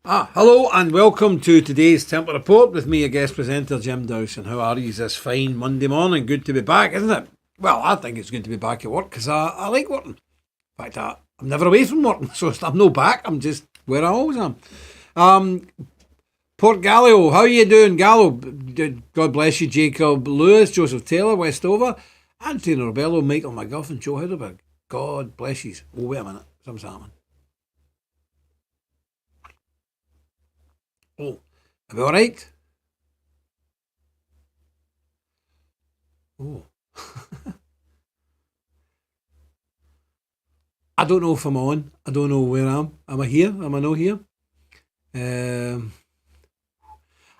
Hello and welcome to today's Templar Report with me, a guest presenter, Jim Dowson. How are you this fine Monday morning? Good to be back, isn't it? Well, I think it's good to be back at work because I like working. In fact, I'm never away from working, so I'm no back. I'm just where I always am. Port Gallio, how are you doing, Gallo? God bless you, Jacob Lewis, Joseph Taylor, Westover, Anthony Robello, Michael McGuffin, Joe Heidelberg. God bless you. Oh, wait a minute. Something's happening. Oh, are we all right? Oh. I don't know if I'm on. I don't know where I am. Am I here? Am I not here?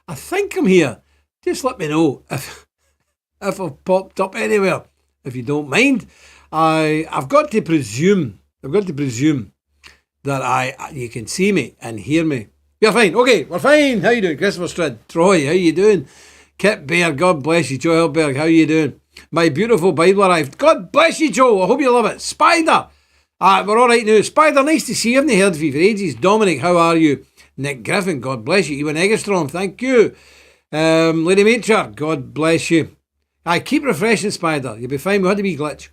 I think I'm here. Just let me know if I've popped up anywhere, if you don't mind. I've got to presume that you can see me and hear me. You're fine. Okay, we're fine. How you doing? Christopher Stryd. Troy, how you doing? Kip Bear, God bless you. Joe Helberg, how you doing? My beautiful Bible arrived. God bless you, Joe. I hope you love it. Spider. We're all right now. Spider, nice to see you. I haven't heard of you for ages. Dominic, how are you? Nick Griffin, God bless you. Ewan Eggerstrom, thank you. Lady Matriarch, God bless you. Keep refreshing, Spider. You'll be fine. We had a wee glitch.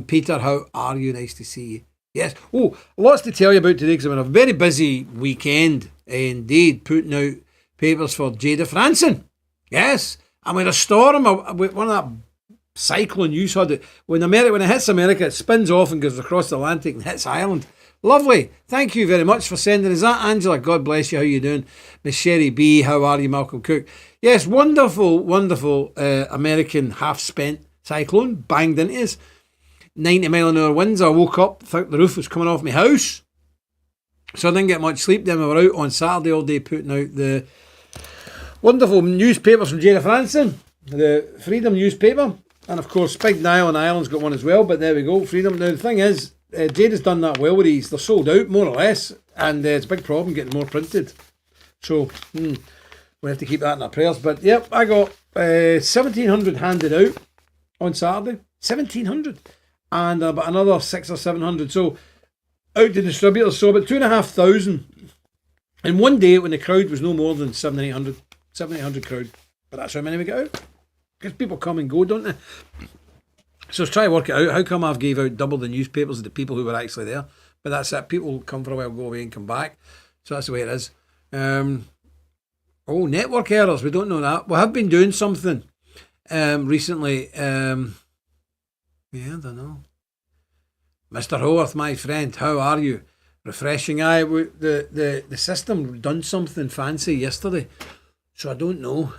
Peter, how are you? Nice to see you. Yes. Oh, lots to tell you about today because I'm on a very busy weekend indeed, putting out papers for Jada Franson. Yes. I'm in a storm. One of that cyclone you saw. When it hits America, it spins off and goes across the Atlantic and hits Ireland. Lovely. Thank you very much for sending. Is that Angela? God bless you. How you doing? Miss Sherry B. How are you? Malcolm Cook. Yes, wonderful, wonderful American half-spent cyclone banged into us. 90-mile-an-hour winds. I woke up, thought the roof was coming off my house. So I didn't get much sleep. Then we were out on Saturday all day putting out the wonderful newspapers from Jada Franson, the Freedom newspaper. And of course, Big Niall and Ireland's got one as well, but there we go, Freedom. Now the thing is, Jada's done that well with these. They're sold out, more or less, and it's a big problem getting more printed. So, we have to keep that in our prayers. But yep, I got 1,700 handed out on Saturday. 1,700. And about another 600 or 700. So, out to distributors. So, about 2,500 in one day when the crowd was no more than 700, 800 crowd. But that's how many we get out. Because people come and go, don't they? So let's try to work it out. How come I've gave out double the newspapers of the people who were actually there? But that's it. People come for a while, go away and come back. So that's the way it is. Network errors. We don't know that. We have been doing something recently. I don't know. Mr. Howarth, my friend, how are you? Refreshing. The system done something fancy yesterday. So I don't know.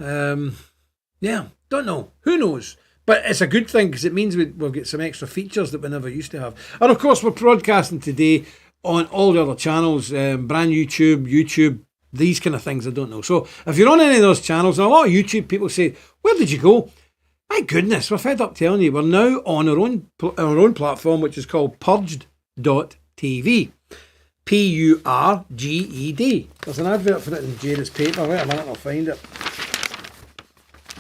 Don't know. Who knows? But it's a good thing because it means we'll get some extra features that we never used to have. And of course, we're broadcasting today on all the other channels, brand YouTube, these kind of things. I don't know. So if you're on any of those channels, and a lot of YouTube people say, where did you go? My goodness, we're fed up telling you. We're now on our own platform, which is called purged.tv. Purged. There's an advert for it in Jada's paper. Wait a minute, I'll find it.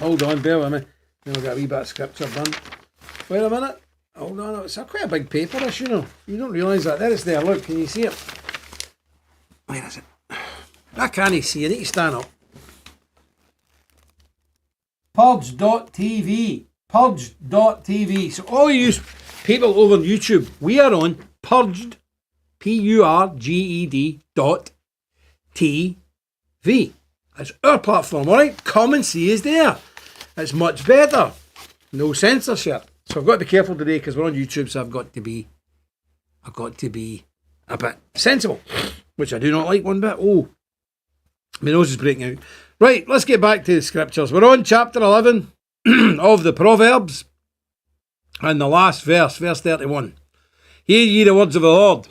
Hold on, bear with me. Then I've got a wee bit of scripture done. Wait a minute. Hold on. It's quite a big paper, this, you know. You don't realise that. There it's there. Look, can you see it? Where is it? I can't see. I need to stand up. Purge.tv. Purge.tv. So all you people over on YouTube, we are on Purged. Purged.tv. That's our platform, alright? Come and see us there. It's much better. No censorship. So I've got to be careful today because we're on YouTube, so I've got to be a bit sensible, which I do not like one bit. Oh, my nose is breaking out. Right, let's get back to the scriptures. We're on chapter 11 of the Proverbs and the last verse 31. Hear ye the words of the Lord.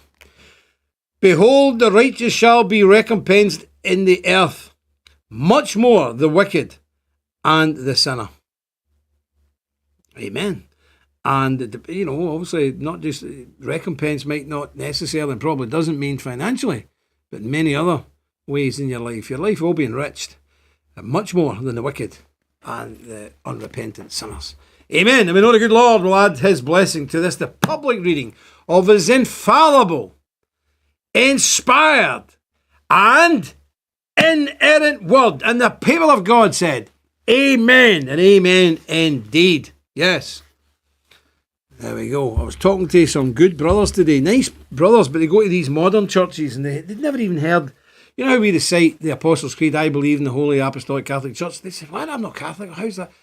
Behold, the righteous shall be recompensed in the earth, much more the wicked and the sinner. Amen. And, obviously, not just recompense might not necessarily and probably doesn't mean financially, but many other ways in your life. Your life will be enriched much more than the wicked and the unrepentant sinners. Amen. And we know the good Lord will add his blessing to this, the public reading of his infallible, inspired, and inerrant word. And the people of God said, amen and amen indeed. Yes. There we go. I was talking to some good brothers today. Nice brothers, but they go to these modern churches and they'd never even heard. You know how we recite the Apostles' Creed, I believe in the Holy Apostolic Catholic Church? They say, well, I'm not Catholic. How's that?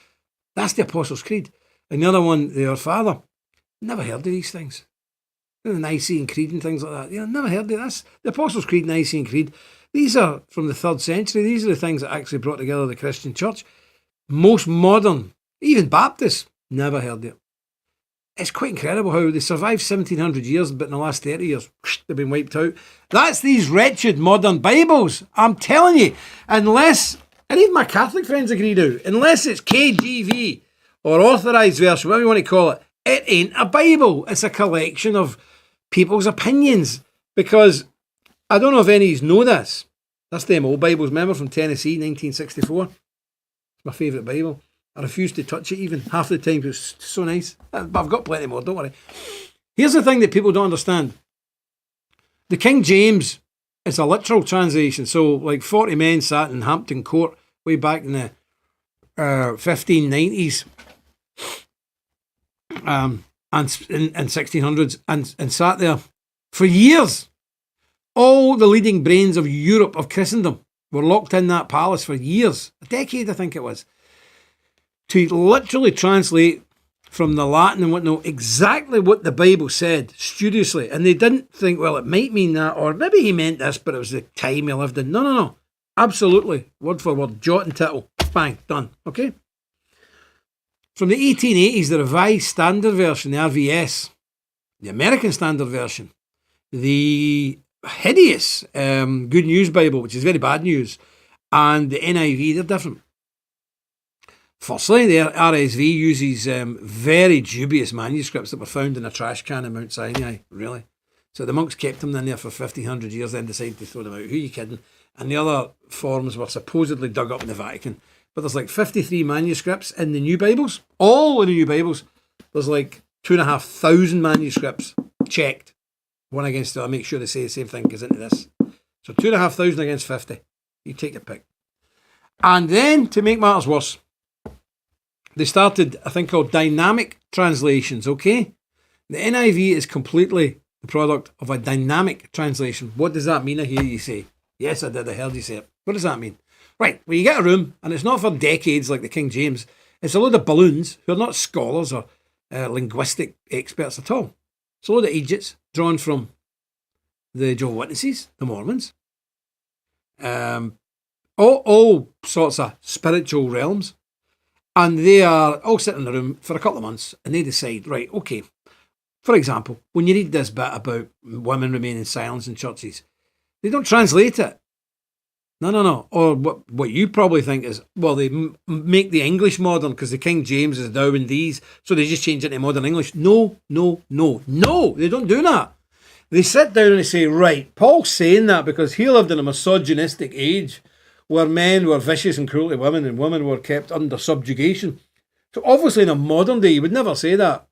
That's the Apostles' Creed. And the other one, the Our Father. Never heard of these things. The Nicene Creed and things like that. Never heard of this. The Apostles' Creed, Nicene Creed. These are from the 3rd century. These are the things that actually brought together the Christian church. Most modern, even Baptists, never heard of it. It's quite incredible how they survived 1700 years, but in the last 30 years, they've been wiped out. That's these wretched modern Bibles. I'm telling you, unless, and even my Catholic friends agree now, unless it's KJV or authorised version, whatever you want to call it, it ain't a Bible. It's a collection of people's opinions. Because I don't know if any of you know this. That's them old Bibles, remember, from Tennessee, 1964. It's my favourite Bible. I refuse to touch it even half the time because it's so nice. But I've got plenty more, don't worry. Here's the thing that people don't understand. The King James is a literal translation. So like 40 men sat in Hampton Court way back in the 1590s and in 1600s and sat there for years. All the leading brains of Europe, of Christendom, were locked in that palace for years. A decade, I think it was. To literally translate from the Latin and whatnot exactly what the Bible said, studiously. And they didn't think, well, it might mean that, or maybe he meant this, but it was the time he lived in. No. Absolutely. Word for word. Jot and tittle. Bang. Done. Okay? From the 1880s, the Revised Standard Version, the RVS, the American Standard Version, the hideous Good News Bible, which is very bad news, and the NIV, they're different. Firstly, the RSV uses very dubious manuscripts that were found in a trash can in Mount Sinai, really. So the monks kept them in there for 1,500 years, then decided to throw them out. Who are you kidding? And the other forms were supposedly dug up in the Vatican. But there's like 53 manuscripts in the new Bibles. All in the new Bibles. There's like 2,500 manuscripts checked. One against the other. Make sure they say the same thing goes into this. So 2,500 against 50. You take your pick. And then, to make matters worse, they started a thing called dynamic translations, okay? The NIV is completely the product of a dynamic translation. What does that mean? I hear you say. Yes, I did. I heard you say it. What does that mean? Right, well, you get a room, and it's not for decades like the King James. It's a load of balloons who are not scholars or linguistic experts at all. It's a load of idiots drawn from the Jehovah's Witnesses, the Mormons, all sorts of spiritual realms. And they are all sitting in the room for a couple of months and they decide, right, okay, for example, when you read this bit about women remaining silent in churches, they don't translate it. No. Or what you probably think is, well, they make the English modern because the King James is now in these, so they just change it to modern English. No, they don't do that. They sit down and they say, right, Paul's saying that because he lived in a misogynistic age where men were vicious and cruel to women and women were kept under subjugation. So obviously in a modern day, you would never say that.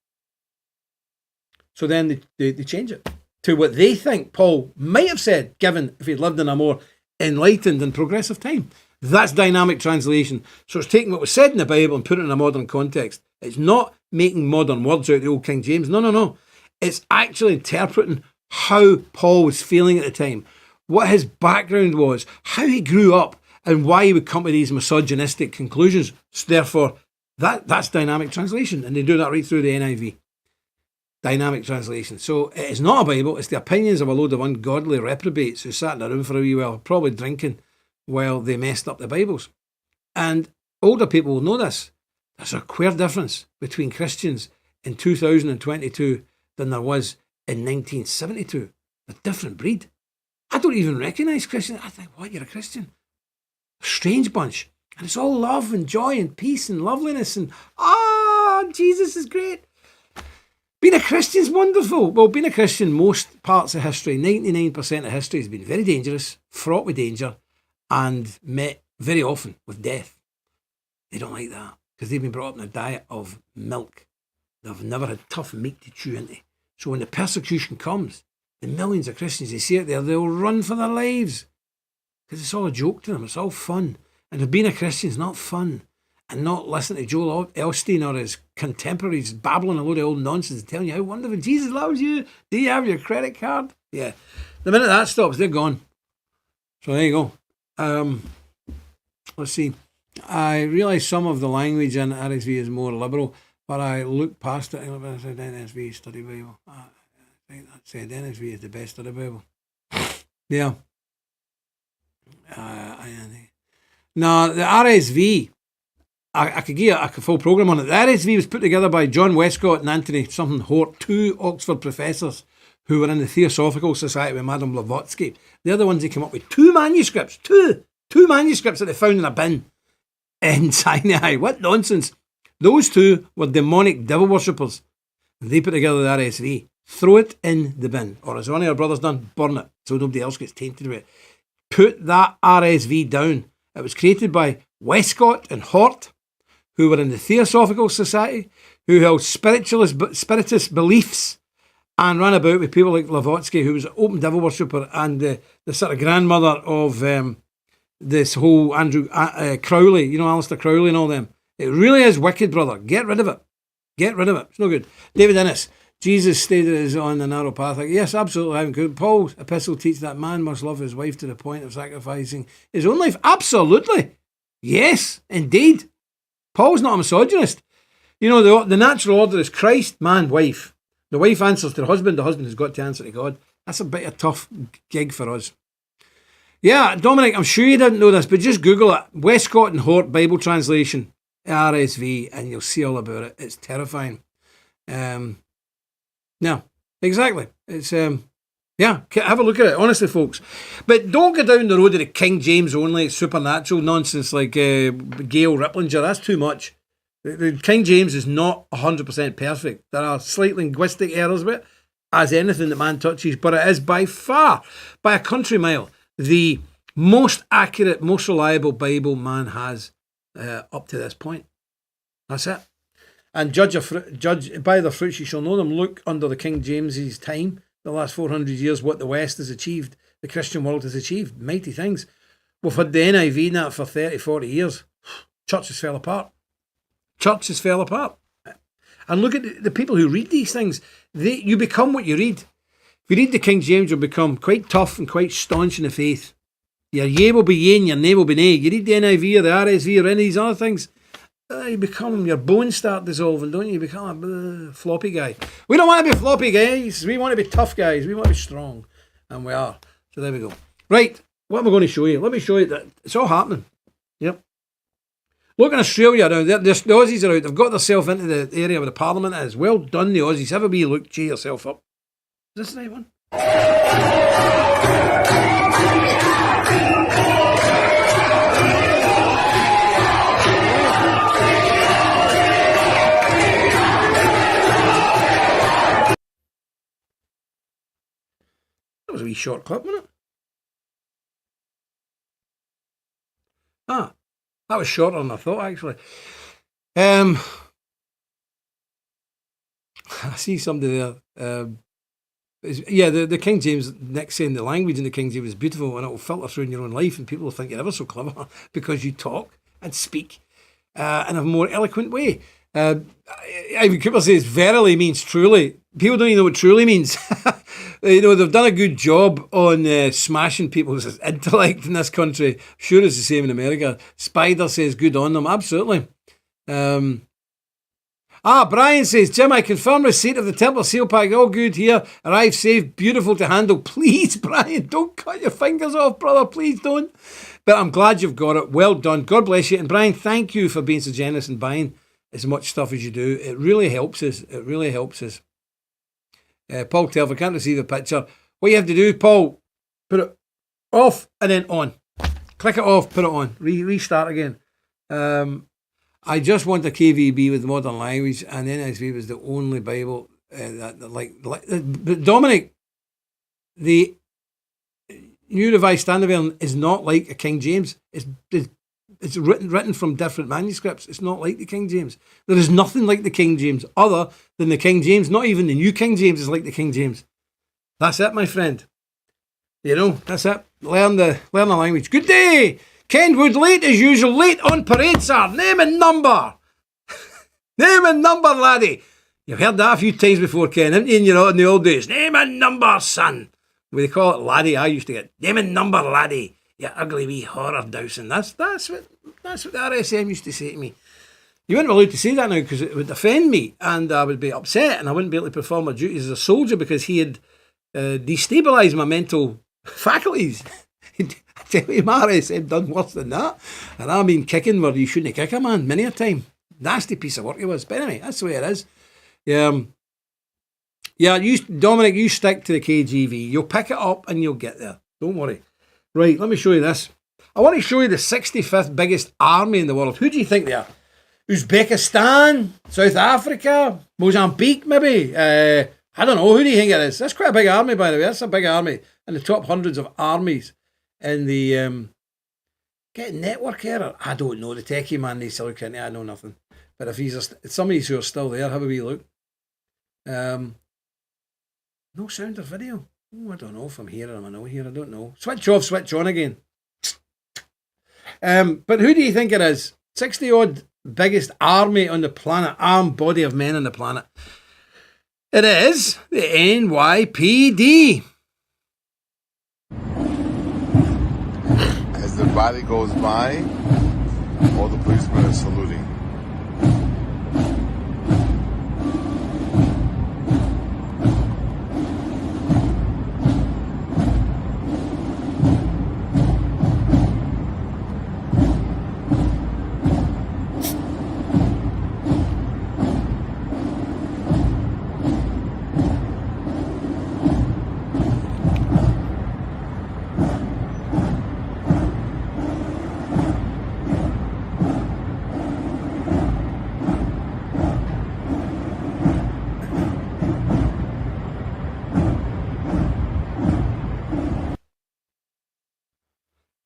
So then they change it to what they think Paul might have said, given if he'd lived in a more enlightened and progressive time. That's dynamic translation. So it's taking what was said in the Bible and putting it in a modern context. It's not making modern words out of the old King James. No. It's actually interpreting how Paul was feeling at the time, what his background was, how he grew up, and why he would come to these misogynistic conclusions. So therefore, that's dynamic translation. And they do that right through the NIV. Dynamic translation. So it is not a Bible. It's the opinions of a load of ungodly reprobates who sat in a room for a wee while, probably drinking while they messed up the Bibles. And older people will know this. There's a queer difference between Christians in 2022 than there was in 1972. A different breed. I don't even recognise Christians. I think, what, you're a Christian? Strange bunch, and it's all love and joy and peace and loveliness and Jesus is great. Being a Christian's wonderful. Well, being a Christian, most parts of history, 99% of history has been very dangerous, fraught with danger, and met very often with death. They don't like that because they've been brought up in a diet of milk. They've never had tough meat to chew into. So when the persecution comes, the millions of Christians they see it there, they'll run for their lives. because it's all a joke to them. It's all fun. And being a Christian is not fun. And not listening to Joel Osteen or his contemporaries babbling a load of old nonsense and telling you how wonderful Jesus loves you. Do you have your credit card? Yeah. The minute that stops, they're gone. So there you go. Let's see. I realise some of the language in RSV is more liberal, but I look past it. I said NSV study Bible. I think that said NSV is the best study Bible. Yeah. No, the RSV, I could give a full programme on it. The RSV was put together by John Westcott and Anthony Hort, two Oxford professors who were in the Theosophical Society with Madame Blavatsky. They're the ones who came up with two manuscripts that they found in a bin in Sinai. What nonsense. Those two were demonic devil worshippers. They put together the RSV. Throw it in the bin. Or as one of our brothers done, burn it so nobody else gets tainted with it. Put that RSV down. It was created by Westcott and Hort, who were in the Theosophical Society, who held spiritist beliefs and ran about with people like Blavatsky, who was an open devil worshipper and the sort of grandmother of this whole Andrew Crowley, Alistair Crowley and all them. It really is wicked, brother. Get rid of it. Get rid of it. It's no good. David Innes, Jesus stated is on the narrow path. Yes, absolutely. Paul's epistle teaches that man must love his wife to the point of sacrificing his own life. Absolutely. Yes, indeed. Paul's not a misogynist. The natural order is Christ, man, wife. The wife answers to the husband has got to answer to God. That's a bit of a tough gig for us. Yeah, Dominic, I'm sure you didn't know this, but just Google it. Westcott and Hort Bible Translation, RSV, and you'll see all about it. It's terrifying. No, exactly. It's, have a look at it, honestly, folks. But don't go down the road of the King James only supernatural nonsense like Gail Riplinger. That's too much. The King James is not 100% perfect. There are slight linguistic errors with it, as anything that man touches, but it is by far, by a country mile, the most accurate, most reliable Bible man has up to this point. That's it. And judge by their fruits you shall know them. Look under the King James's time, the last 400 years, what the West has achieved, the Christian world has achieved. Mighty things. We've had the NIV in that for 30, 40 years. Churches fell apart. And look at the people who read these things. You become what you read. If you read the King James, you'll become quite tough and quite staunch in the faith. Your yea will be yea and your nay will be nay. You read the NIV or the RSV or any of these other things, your bones start dissolving, don't you? You become a floppy guy. We don't want to be floppy guys. We want to be tough guys. We want to be strong. And we are. So there we go. Right. What am I going to show you? Let me show you that it's all happening. Yep. Look in Australia now. The Aussies are out. They've got themselves into the area where the Parliament is. Well done, the Aussies. Have a wee look. Cheer yourself up. Is this the right one? That was a wee short clip, wasn't it? That was shorter than I thought, actually. I see somebody there. The King James, next saying the language in the King James is beautiful and it will filter through in your own life and people will think you're ever so clever because you talk and speak in a more eloquent way. Ivan Cooper says verily means truly. People don't even know what truly means. They've done a good job on smashing people's intellect in this country. Sure it's the same in America. Spider says good on them. Absolutely. Brian says, Jim, I confirm receipt of the Templar seal pack. All good here. Arrived safe. Beautiful to handle. Please, Brian, don't cut your fingers off, brother. Please don't. But I'm glad you've got it. Well done. God bless you. And Brian, thank you for being so generous and buying as much stuff as you do. It really helps us. It really helps us. Paul Telfer, can't receive a picture. What you have to do, Paul, put it off and then on. Click it off, put it on. Restart again. I just want a KVB with modern language, and NSV was the only Bible but Dominic, the New Revised Standard Version is not like a King James. It's written from different manuscripts. It's not like the King James. There is nothing like the King James other than the King James. Not even the New King James is like the King James. That's it, my friend. You know, that's it. Learn the language. Good day, Ken Wood. Late as usual. Late on parade, sir. Name and number. Name and number, laddie. You've heard that a few times before, Ken, haven't you? In the old days. Name and number, son. We call it laddie. I used to get name and number, laddie. You ugly wee horror dowsing. That's what the RSM used to say to me. You wouldn't be allowed to say that now because it would offend me and I would be upset and I wouldn't be able to perform my duties as a soldier because he had destabilised my mental faculties. I tell you, my RSM done worse than that. And I mean kicking where you shouldn't kick a man many a time. Nasty piece of work it was. But anyway, that's the way it is. Yeah, Dominic, you stick to the KGV. You'll pick it up and you'll get there. Don't worry. Right, let me show you this. I want to show you the 65th biggest army in the world. Who do you think they are? Uzbekistan, South Africa, Mozambique maybe. I don't know. Who do you think it is? That's quite a big army, by the way. That's a big army. In the top hundreds of armies in the... Get network error? I don't know. The techie man needs to look into it. I know nothing. But if some of these who are still there, have a wee look. No sound or video. Oh, I don't know if I'm here or I'm not here. I don't know. Switch off, switch on again. But who do you think it is? 60 odd biggest army on the planet, armed body of men on the planet. It is the NYPD. As the body goes by, all the policemen are saluting.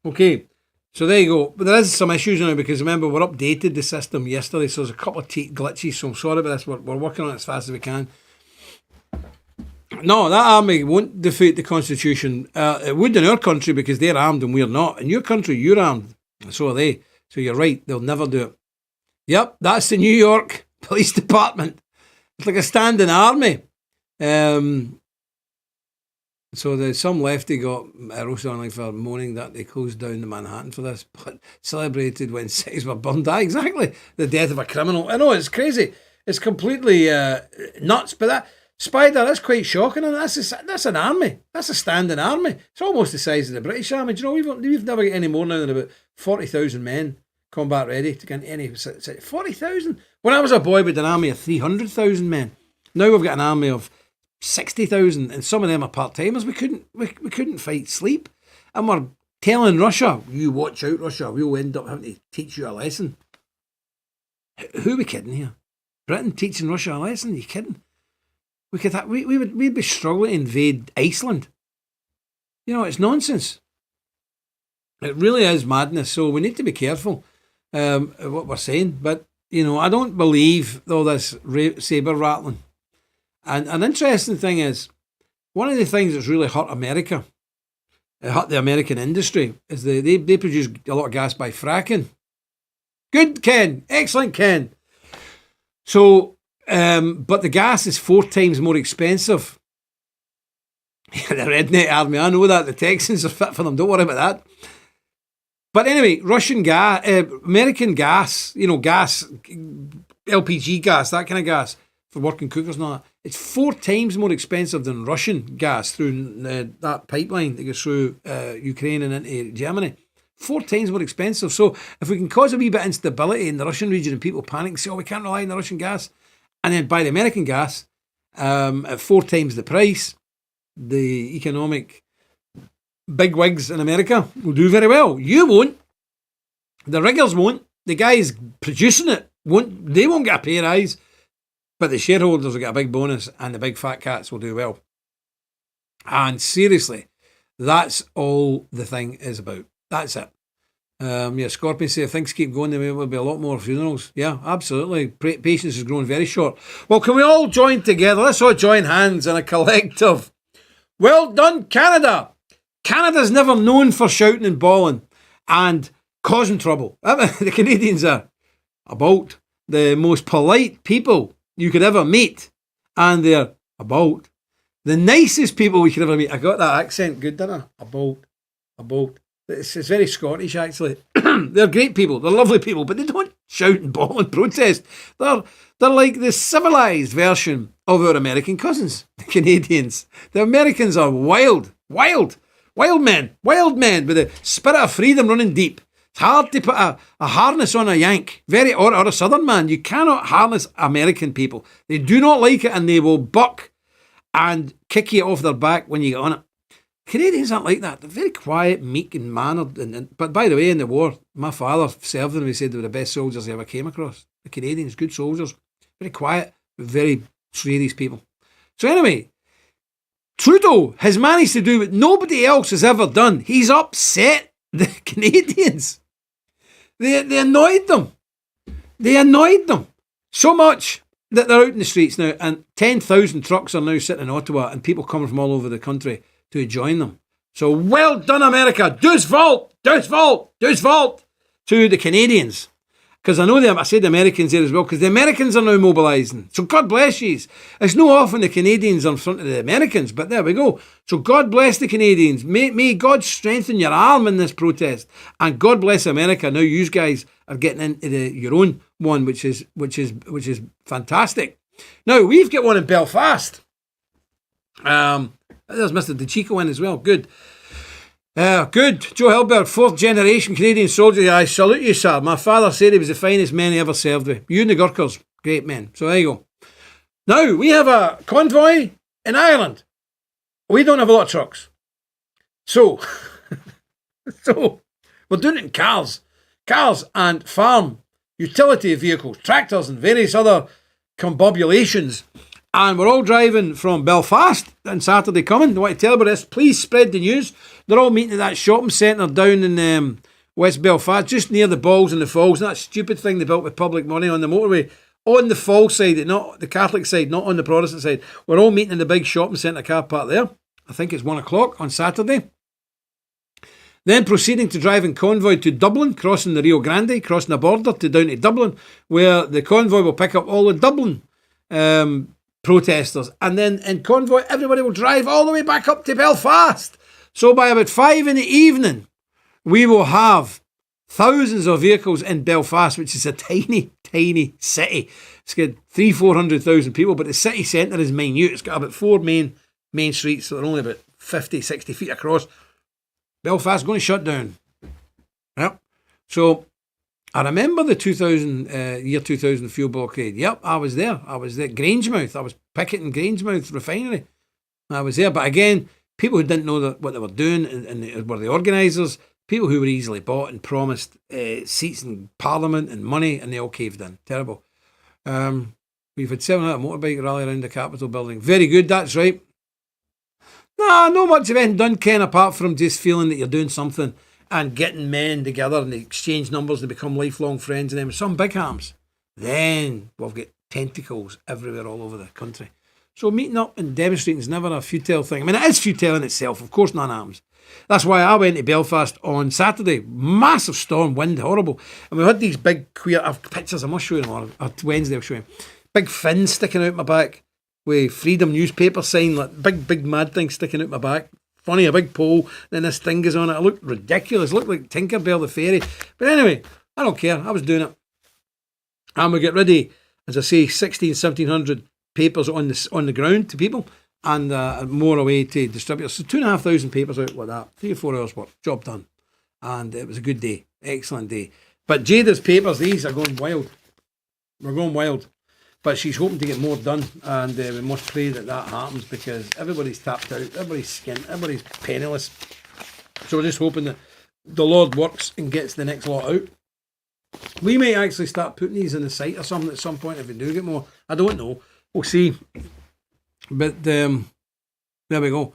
Okay, so there you go. But there is some issues now because remember, we updated the system yesterday, so there's a couple of glitches, so I'm sorry about this. We're working on it as fast as we can. No, that army won't defeat the Constitution. It would in our country because they're armed and we're not. In your country, you're armed, and so are they. So you're right, they'll never do it. Yep, that's the New York Police Department. It's like a standing army. So there's some lefty got roasted on for moaning that they closed down the Manhattan for this, but celebrated when cities were burned. Exactly, the death of a criminal. I know, it's crazy. It's completely nuts. But that Spider, that's quite shocking. And that's an army. That's a standing army. It's almost the size of the British Army. Do you know, we've never got any more now than about 40,000 men combat ready to get any 40,000. When I was a boy, we had an army of 300,000 men. Now we've got an army of 60,000, and some of them are part-timers. We couldn't fight sleep, and we're telling Russia, you watch out, Russia, we'll end up having to teach you a lesson. Who are we kidding here? Britain teaching Russia a lesson? Are you kidding? We'd be struggling to invade Iceland. You know, it's nonsense. It really is madness. So we need to be careful what we're saying. But you know, I don't believe all this saber rattling. And an interesting thing is, one of the things that's really hurt America, it hurt the American industry, is they produce a lot of gas by fracking. Good, Ken. Excellent, Ken. So, but the gas is 4 times more expensive. The redneck army, I know that. The Texans are fit for them. Don't worry about that. But anyway, Russian gas, American gas, you know, gas, LPG gas, that kind of gas for working cookers and all that. It's 4 times more expensive than Russian gas through that pipeline that goes through Ukraine and into Germany. 4 times more expensive. So if we can cause a wee bit of instability in the Russian region and people panic and say, oh, we can't rely on the Russian gas, and then buy the American gas at 4 times the price, the economic bigwigs in America will do very well. You won't. The riggers won't. The guys producing it won't. They won't get a pay rise. But the shareholders will get a big bonus and the big fat cats will do well. And seriously, that's all the thing is about. That's it. Scorpion say if things keep going, there will be a lot more funerals. Yeah, absolutely. Patience is growing very short. Well, can we all join together? Let's all join hands in a collective. Well done, Canada. Canada's never known for shouting and bawling and causing trouble. The Canadians are about the most polite people you could ever meet. And they're about the nicest people we could ever meet. I got that accent good, didn't I? About. It's very Scottish, actually. They're great people. They're lovely people, but they don't shout and bawl and protest. They're like the civilised version of our American cousins, the Canadians. The Americans are wild men with the spirit of freedom running deep. It's hard to put a harness on a Yank, or a Southern man. You cannot harness American people. They do not like it, and they will buck and kick you off their back when you get on it. Canadians aren't like that. They're very quiet, meek and mannered. But by the way, in the war, my father served them. He said they were the best soldiers he ever came across. The Canadians, good soldiers. Very quiet, very serious people. So anyway, Trudeau has managed to do what nobody else has ever done. He's upset the Canadians. They annoyed them. They annoyed them so much that they're out in the streets now, and 10,000 trucks are now sitting in Ottawa and people coming from all over the country to join them. So well done, America. Douce vault to the Canadians. Because I know them, I said the Americans there as well, because the Americans are now mobilising. So God bless you. It's no often the Canadians are in front of the Americans, but there we go. So God bless the Canadians. May God strengthen your arm in this protest. And God bless America. Now you guys are getting into your own one, which is fantastic. Now we've got one in Belfast. There's Mr. DeChico in as well. Good. Good. Joe Hilberg, 4th generation Canadian soldier. I salute you, sir. My father said he was the finest man he ever served with. You and the Gurkhas, great men. So there you go. Now, we have a convoy in Ireland. We don't have a lot of trucks. So we're doing it in cars. Cars and farm utility vehicles, tractors and various other combobulations. And we're all driving from Belfast on Saturday coming. I want to tell you about this. Please spread the news. They're all meeting at that shopping centre down in West Belfast, just near the Balls and the Falls. And that stupid thing they built with public money on the motorway. On the Falls side, not the Catholic side, not on the Protestant side. We're all meeting in the big shopping centre car park there. I think it's 1 o'clock on Saturday. Then proceeding to drive in convoy to Dublin, crossing the Rio Grande, crossing the border to down to Dublin, where the convoy will pick up all the Dublin protesters, and then in convoy everybody will drive all the way back up to Belfast. So by about 5 in the evening we will have thousands of vehicles in Belfast, which is a tiny city. It's got 300,000-400,000 people, but the city centre is minute. It's got about 4 main streets, so they're only about 50-60 feet across. Belfast going to shut down. Yep. So I remember the 2000 fuel blockade. Yep, I was there. Grangemouth. I was picketing Grangemouth refinery. I was there. But again, people who didn't know what they were doing and were the organisers, people who were easily bought and promised seats in Parliament and money, and they all caved in. Terrible. We've had 700 motorbike rally around the Capitol building. Very good, that's right. Nah, not much of anything done, Ken, apart from just feeling that you're doing something and getting men together and they exchange numbers, they become lifelong friends, and then with some big harms, then we've got tentacles everywhere all over the country. So meeting up and demonstrating is never a futile thing. I mean, it is futile in itself, of course, non-arms. That's why I went to Belfast on Saturday. Massive storm, wind, horrible. And we had these big queer pictures, I must show you them, or Wednesday I'll show you. Big fins sticking out my back with Freedom newspaper sign, like big mad thing sticking out my back. Funny, a big pole, then this thing goes on it. It looked ridiculous. It looked like Tinkerbell the fairy. But anyway, I don't care. I was doing it. And we get ready, as I say, 1,700 papers on the ground to people, and more away to distributors. So 2,500 papers out like that. 3 or 4 hours work. Job done. And it was a good day. Excellent day. But Jada's papers, these are going wild. We're going wild. But she's hoping to get more done, and we must pray that happens, because everybody's tapped out, everybody's skint, everybody's penniless. So we're just hoping that the Lord works and gets the next lot out. We may actually start putting these in the site or something at some point if we do get more. I don't know. We'll see. But there we go.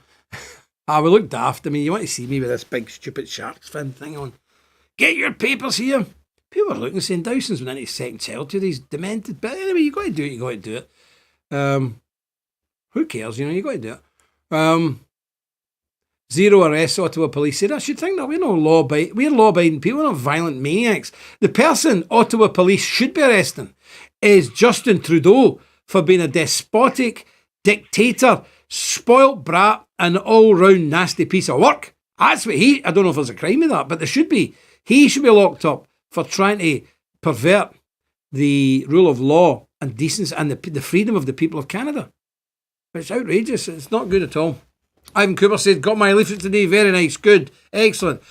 We look daft. I mean, you want to see me with this big stupid shark's fin thing on. Get your papers here. People are looking, saying Dowson's went into second cell to these demented. But anyway, you got to do it. Who cares? You got to do it. Zero arrests, Ottawa police said. I should think that we're law-abiding people, we're not violent maniacs. The person Ottawa police should be arresting is Justin Trudeau for being a despotic dictator, spoilt brat, and all-round nasty piece of work. That's what I don't know if there's a crime with that, but there should be. He should be locked up for trying to pervert the rule of law and decency and the freedom of the people of Canada. It's outrageous. It's not good at all. Ivan Cooper said, got my leaflet today. Very nice. Good. Excellent.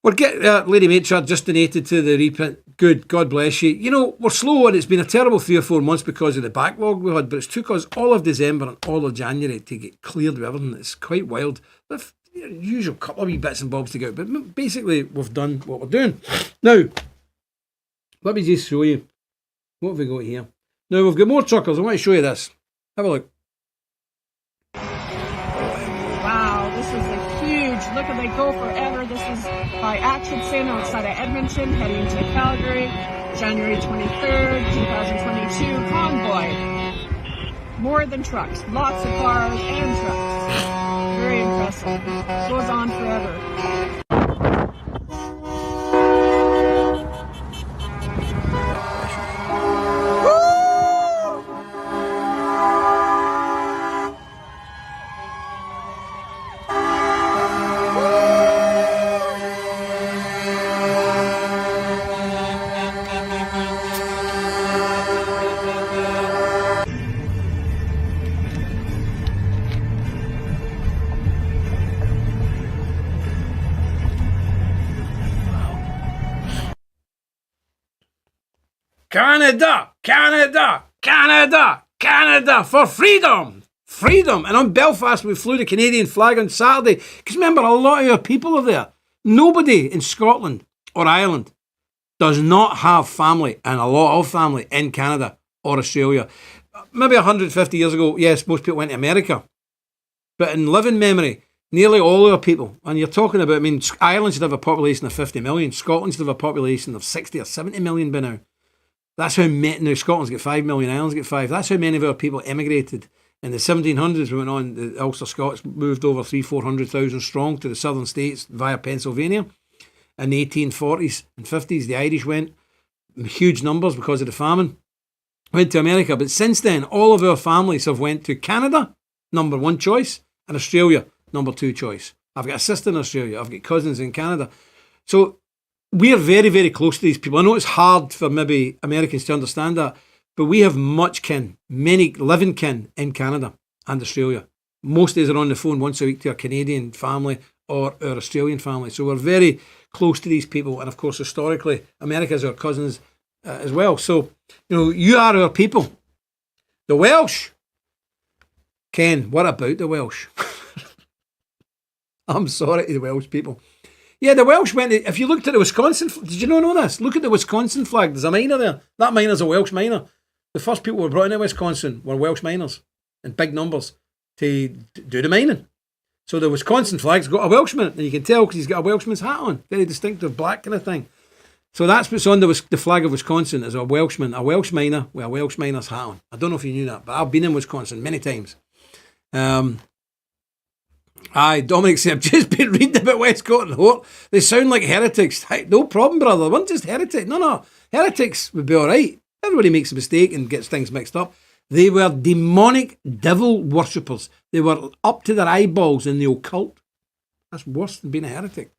We're getting Lady Matechard just donated to the reprint. Good. God bless you. You know, we're slow and it's been a terrible 3 or 4 months because of the backlog we had, but it's took us all of December and all of January to get cleared with everything. It's quite wild. The usual couple of wee bits and bobs to go out, but basically we've done what we're doing. Now, let me just show you. What have we got here? Now, we've got more truckers. I want to show you this. Have a look. Look at they go forever. This is by Ancestry outside of Edmonton, heading to Calgary, January 23rd, 2022. Convoy. More than trucks. Lots of cars and trucks. Very impressive. Goes on forever. Canada, Canada, Canada, Canada for freedom, freedom. And on Belfast, we flew the Canadian flag on Saturday. Because remember, a lot of our people are there. Nobody in Scotland or Ireland does not have family, and a lot of family in Canada or Australia. Maybe 150 years ago, yes, most people went to America. But in living memory, nearly all our people, and you're talking about, I mean, Ireland should have a population of 50 million. Scotland should have a population of 60 or 70 million by now. That's how many, now Scotland's got 5 million, Ireland's got 5. That's how many of our people emigrated. In the 1700s, we went on, the Ulster Scots moved over 300,000-400,000 strong to the southern states via Pennsylvania. In the 1840s and 50s, the Irish went, huge numbers because of the famine, went to America. But since then, all of our families have went to Canada, number 1 choice, and Australia, number 2 choice. I've got a sister in Australia, I've got cousins in Canada. So we are very, very close to these people. I know it's hard for maybe Americans to understand that, but we have much kin, many living kin in Canada and Australia. Most days are on the phone once a week to our Canadian family or our Australian family. So we're very close to these people. And of course, historically, America's our cousins as well. So, you know, you are our people. The Welsh. Ken, what about the Welsh? I'm sorry to the Welsh people. Yeah, the Welsh went, if you looked at the Wisconsin, did you not know this? Look at the Wisconsin flag. There's a miner there. That miner's a Welsh miner. The first people who were brought into Wisconsin were Welsh miners in big numbers to do the mining. So the Wisconsin flag's got a Welshman, and you can tell because he's got a Welshman's hat on. Very distinctive black kind of thing. So that's what's on the flag of Wisconsin, is a Welshman, a Welsh miner with a Welsh miner's hat on. I don't know if you knew that, but I've been in Wisconsin many times. Dominic said, I've just been reading about Westcott and Hort. They sound like heretics. No problem, brother. They weren't just heretics. No. Heretics would be all right. Everybody makes a mistake and gets things mixed up. They were demonic devil worshippers. They were up to their eyeballs in the occult. That's worse than being a heretic.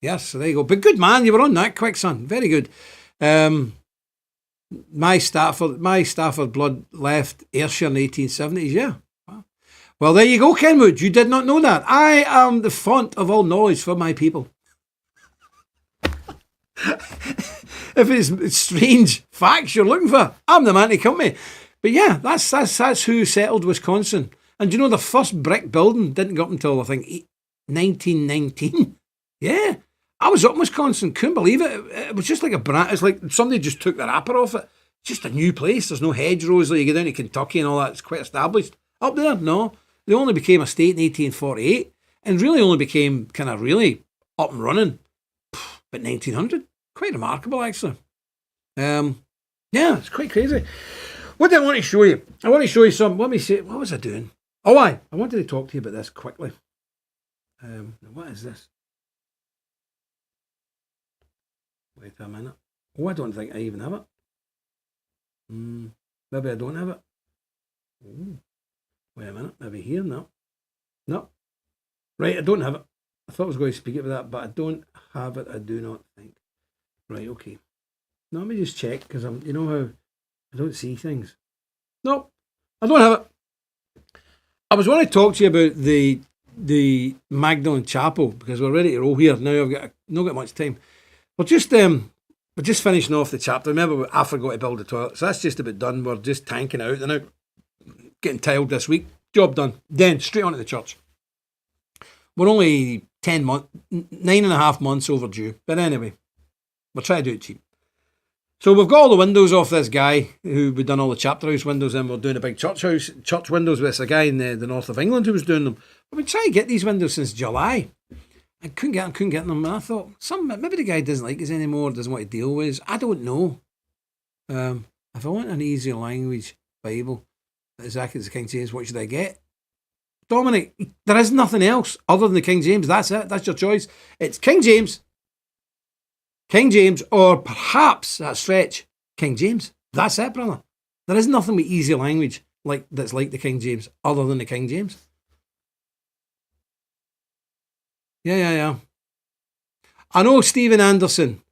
Yes, so there you go. But good man, you were on that quick, son. Very good. My Stafford blood left Ayrshire in the 1870s, yeah. Well, there you go, Kenwood. You did not know that. I am the font of all knowledge for my people. If it's strange facts you're looking for, I'm the man to come with. But yeah, that's who settled Wisconsin. And you know, the first brick building didn't go up until, I think, 1919. Yeah. I was up in Wisconsin, couldn't believe it. It was just like it's like somebody just took the wrapper off it. It's just a new place. There's no hedgerows like you go down to Kentucky and all that. It's quite established. Up there, no. They only became a state in 1848 and really only became kind of really up and running about 1900. Quite remarkable, actually. Yeah, it's quite crazy. What do I want to show you? I want to show you some. Let me see. What was I doing? I wanted to talk to you about this quickly. What is this? Wait a minute. Oh, I don't think I even have it. Maybe I don't have it. Ooh. Wait a minute. Maybe here now. No. Right, I don't have it. I thought I was going to speak about that, but I don't have it. I do not think. Right, okay. Now let me just check, because you know how I don't see things. No, I don't have it. I was wanting to talk to you about the Magdalen Chapel, because we're ready to roll here. Now I've not got much time. We're just finishing off the chapter. Remember, I forgot to build the toilet, so that's just about done. We're just tanking out and out, getting tiled this week. Job done. Then straight on to the church. We're only 9.5 months overdue, but anyway, we'll try to do it cheap. So we've got all the windows off this guy who we've done all the chapter house windows in. We're doing a big church windows with a guy in the north of England who was doing them. We've been trying to get these windows since July. I couldn't get them. And I thought, maybe the guy doesn't like us anymore, doesn't want to deal with us. I don't know. If I want an easier language Bible, exactly as the King James, what should I get? Dominic, there is nothing else other than the King James. That's it. That's your choice. It's King James, or perhaps, that stretch, King James. That's it, brother. There is nothing with easy language that's like the King James, other than the King James. Yeah. I know Stephen Anderson.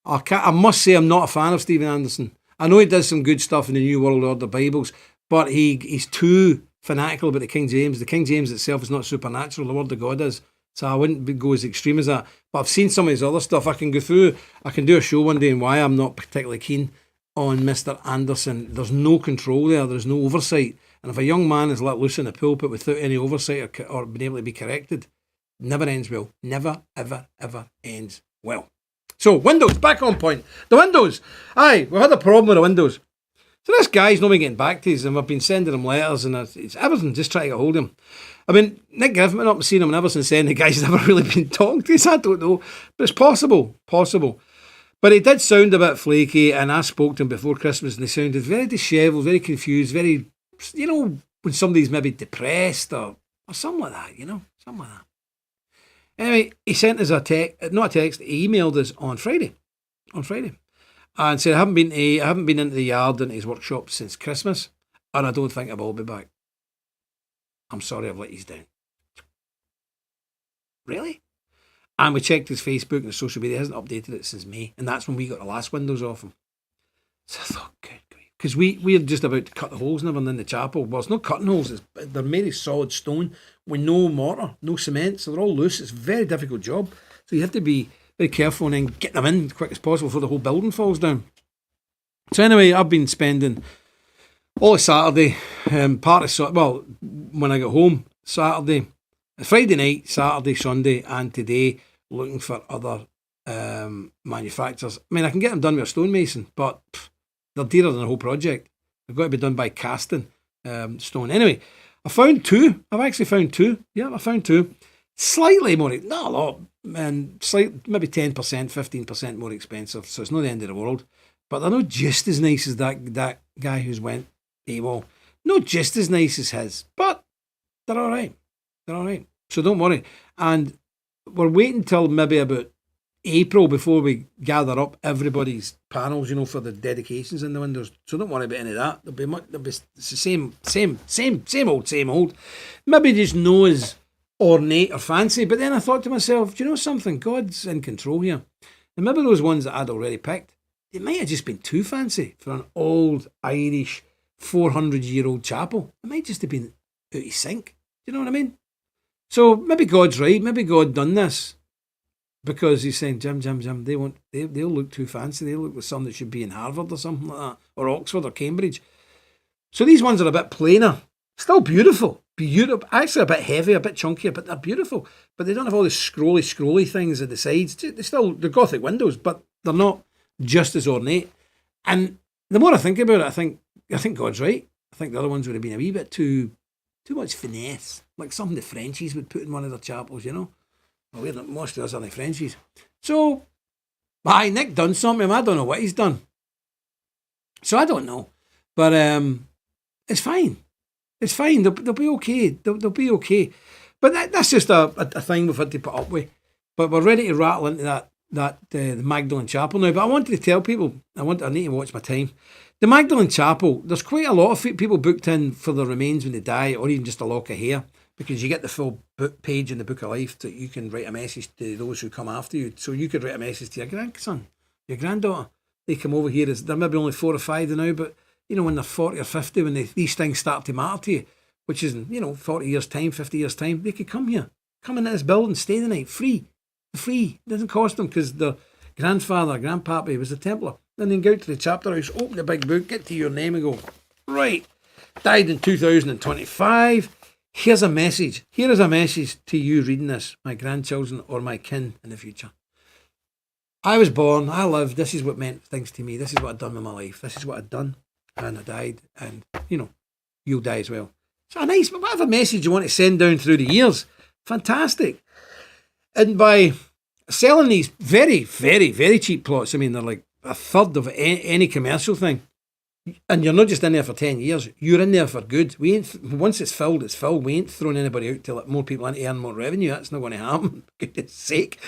I must say I'm not a fan of Stephen Anderson. I know he does some good stuff in the New World Order Bibles, but he's too fanatical about the King James. The King James itself is not supernatural. The Word of God is. So I wouldn't go as extreme as that. But I've seen some of his other stuff. I can do a show one day on why I'm not particularly keen on Mr. Anderson. There's no control there. There's no oversight. And if a young man is let loose in the pulpit without any oversight or being able to be corrected, never ends well. Never, ever, ever ends well. So, windows, back on point. The windows. Aye, we've had a problem with the windows. So this guy's not been getting back to us, and we've been sending him letters, and it's everything, just trying to get hold of him. I mean, Nick Griffin went up and seen him, and ever since then, the guy's never really been talking to us. I don't know, but it's possible. But he did sound a bit flaky, and I spoke to him before Christmas, and he sounded very dishevelled, very confused, very, when somebody's maybe depressed or something like that, something like that. Anyway, he sent us he emailed us on Friday, and said, I haven't been into the yard, into his workshop since Christmas, and I don't think I will be back. I'm sorry I've let you down. Really? And we checked his Facebook and his social media. He hasn't updated it since May, and that's when we got the last windows off him. So I thought, good grief. Because we're just about to cut the holes and everything in the chapel. Well, it's not cutting holes. They're made of solid stone with no mortar, no cement, so they're all loose. It's a very difficult job. So you have to be very careful and then get them in as quick as possible before the whole building falls down. So anyway, I've been spending all of Saturday, when I got home, Friday night, Saturday, Sunday, and today, looking for other manufacturers. I mean, I can get them done with a stonemason, but they're dearer than the whole project. They've got to be done by casting stone. Anyway, I've actually found two. Yeah, I found two. Slightly more, not a lot, and maybe 10%, 15% more expensive, so it's not the end of the world. But they're not just as nice as that guy who's went AWOL. Not just as nice as his, but they're all right. So don't worry. And we're waiting till maybe about April before we gather up everybody's panels, for the dedications in the windows. So don't worry about any of that. It's the same old. Maybe just no as ornate or fancy. But then I thought to myself, do you know something? God's in control here. And maybe those ones that I'd already picked, it might have just been too fancy for an old Irish 400-year-old chapel. It might just have been out of sync. Do you know what I mean? So maybe God's right. Maybe God done this because he's saying, Jim, they'll look too fancy. They'll look like something that should be in Harvard or something like that, or Oxford or Cambridge. So these ones are a bit plainer. Still beautiful. Actually a bit heavy, a bit chunkier, but they're beautiful. But they don't have all the scrolly things at the sides. They're Gothic windows, but they're not just as ornate. And the more I think about it, I think God's right. I think the other ones would have been a wee bit too much finesse, like something the Frenchies would put in one of their chapels, Well, most of us aren't Frenchies. So, Nick done something. I don't know what he's done. So I don't know. But it's fine. It's fine. They'll be okay. They'll be okay. But that's just a thing we've had to put up with. But we're ready to rattle into the Magdalen Chapel now. But I wanted to tell people, I need to watch my time. The Magdalen Chapel, there's quite a lot of people booked in for their remains when they die, or even just a lock of hair, because you get the full book page in the Book of Life that you can write a message to those who come after you. So you could write a message to your grandson, your granddaughter. They come over here, they're maybe only 4 or 5 now, but when they're 40 or 50, when these things start to matter to you, which is in 40 years' time, 50 years' time, they could come here, come into this building, stay the night, free. It doesn't cost them, because their grandfather, grandpappy was a Templar. And then go out to the chapter house, open the big book, get to your name and go, right, died in 2025. Here's a message. Here is a message to you reading this, my grandchildren or my kin in the future. I was born, I lived, this is what meant things to me, this is what I'd done with my life, this is what I'd done, and I died, and you'll die as well. So a nice, whatever message you want to send down through the years, fantastic. And by selling these very, very, very cheap plots, I mean, they're like a third of any commercial thing, and you're not just in there for 10 years, you're in there for good. Once it's filled, it's filled. We ain't throwing anybody out to let more people in to earn more revenue. That's not going to happen. For goodness sake,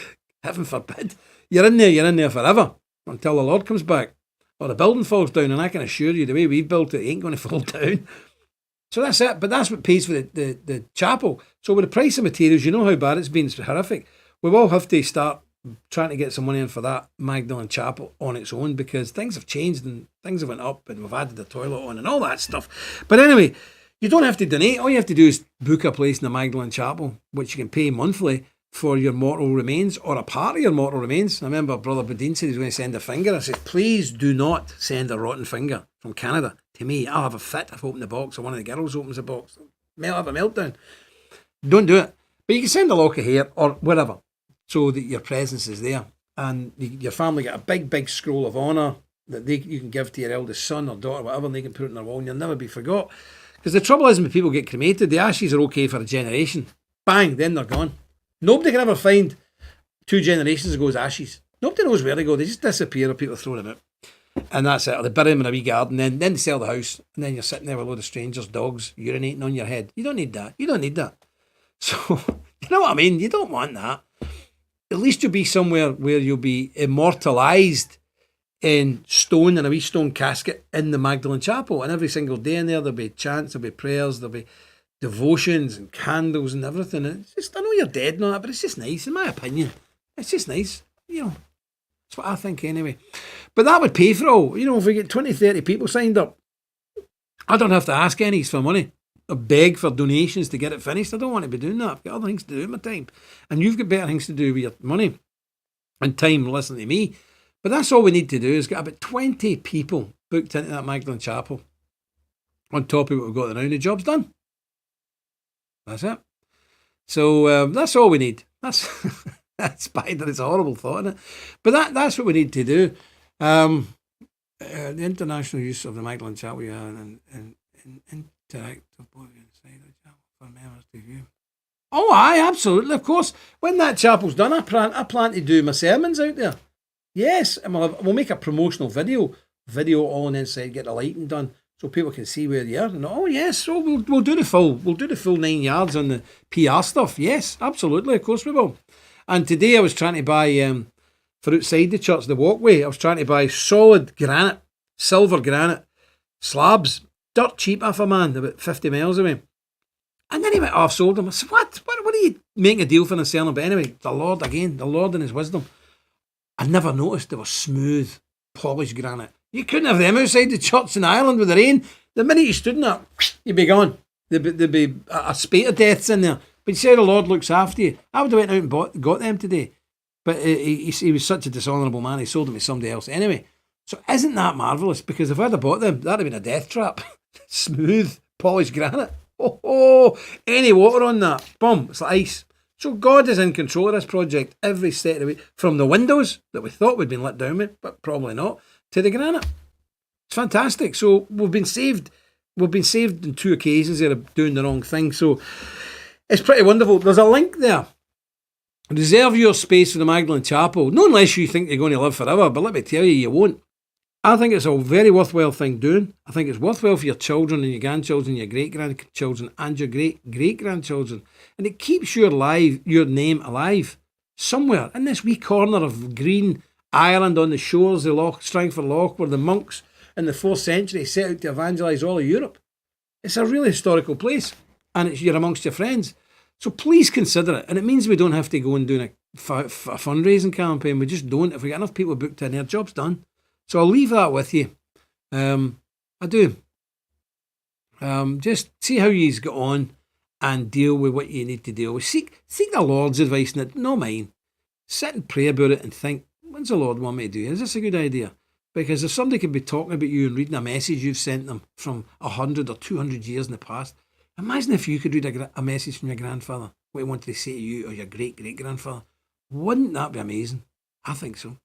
heaven forbid. You're in there forever until the Lord comes back, or the building falls down, and I can assure you the way we've built it ain't going to fall down. So that's it. But that's what pays for the chapel. So with the price of materials, you know how bad it's been. It's horrific. We will have to start trying to get some money in for that Magdalen Chapel on its own, because things have changed and things have went up, and we've added the toilet on and all that stuff. But anyway, you don't have to donate. All you have to do is book a place in the Magdalen Chapel, which you can pay monthly for your mortal remains, or a part of your mortal remains. I remember Brother Bodine said he was going to send a finger. I said, please do not send a rotten finger from Canada to me. I'll have a fit if I open the box, or one of the girls opens the box. I'll have a meltdown. Don't do it. But you can send a lock of hair or whatever, so that your presence is there. And your family get a big, big scroll of honour that you can give to your eldest son or daughter, whatever, and they can put it in their wall, and you'll never be forgot. Because the trouble is, when people get cremated, the ashes are okay for a generation. Bang, then they're gone. Nobody can ever find 2 generations ago's ashes. Nobody knows where they go. They just disappear, or people throw them out. And that's it. Or they bury them in a wee garden, then they sell the house, and then you're sitting there with a load of strangers' dogs urinating on your head. You don't need that. You don't need that. So, you know what I mean? You don't want that. At least you'll be somewhere where you'll be immortalised in stone, in a wee stone casket in the Magdalen Chapel. And every single day in there, there'll be chants, there'll be prayers, there'll be devotions and candles and everything. And it's just, I know you're dead and all that, but it's just nice, in my opinion. It's just nice. That's what I think anyway. But that would pay for all. If we get 20, 30 people signed up, I don't have to ask any for money or beg for donations to get it finished. I don't want to be doing that. I've got other things to do with my time. And you've got better things to do with your money and time listening to me. But that's all we need to do, is get about 20 people booked into that Magdalen Chapel on top of what we've got there now, and the job's done. That's it. So that's all we need. That's spider. It's a horrible thought, isn't it? But that's what we need to do. The international use of the Magdalen Chapel and interactive board inside the chapel for members to view. Oh, aye, absolutely, of course. When that chapel's done, I plan to do my sermons out there. Yes, and we'll make a promotional video all on the inside, get the lighting done, so people can see where they are. And oh yes, so we'll do the full 9 yards on the PR stuff. Yes, absolutely, of course we will. And today I was trying to buy for outside the church, the walkway, I was trying to buy solid granite, silver granite slabs, dirt cheap off a man about 50 miles away. And then he went, I've sold them. I said, what are you making a deal for and selling? But anyway, the Lord in his wisdom. I never noticed they were smooth, polished granite. You couldn't have them outside the church in Ireland with the rain. The minute you stood in that, you'd be gone. There'd be a spate of deaths in there. But you say the Lord looks after you. I would have went out and got them today. But he was such a dishonourable man, he sold them to somebody else anyway. So isn't that marvellous? Because if I'd have bought them, that'd have been a death trap. Smooth, polished granite. Oh, any water on that, boom, it's like ice. So God is in control of this project every step of the way, from the windows that we thought we'd been let down with, but probably not, to the granite. It's fantastic. So we've been saved. We've been saved on 2 occasions there of doing the wrong thing. So it's pretty wonderful. There's a link there. Reserve your space for the Magdalen Chapel. Not unless you think you're going to live forever, but let me tell you, you won't. I think it's a very worthwhile thing doing. I think it's worthwhile for your children and your grandchildren, your great-grandchildren and your great-great-grandchildren. And it keeps your name alive somewhere in this wee corner of green Ireland on the shores of Strangford Lough, where the monks in the 4th century set out to evangelise all of Europe. It's a really historical place, and you're amongst your friends. So please consider it. And it means we don't have to go and do a fundraising campaign. We just don't. If we get enough people booked in, our job's done. So I'll leave that with you. I do. Just see how you get on and deal with what you need to deal with. Seek the Lord's advice, not mine. Sit and pray about it and think, what's the Lord want me to do? Is this a good idea? Because if somebody could be talking about you and reading a message you've sent them from 100 or 200 years in the past, imagine if you could read a message from your grandfather, what he wanted to say to you or your great-great-grandfather. Wouldn't that be amazing? I think so.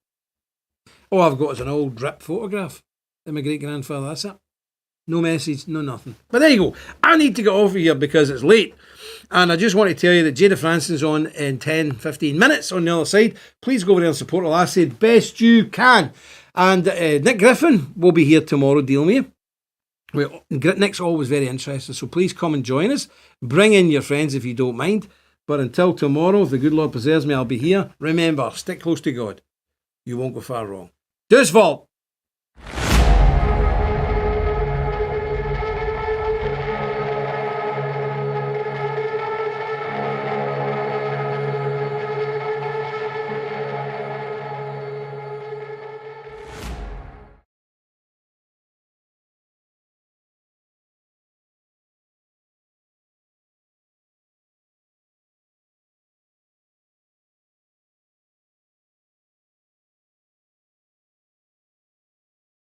All I've got is an old drip photograph of my great-grandfather, that's it. No message, no nothing. But there you go. I need to get off of here because it's late. And I just want to tell you that Jada Franson's on in 10, 15 minutes on the other side. Please go over there and support her. I said best you can. And Nick Griffin will be here tomorrow dealing with you. Nick's always very interesting, so please come and join us. Bring in your friends if you don't mind. But until tomorrow, if the good Lord preserves me, I'll be here. Remember, stick close to God. You won't go far wrong. Do's fault.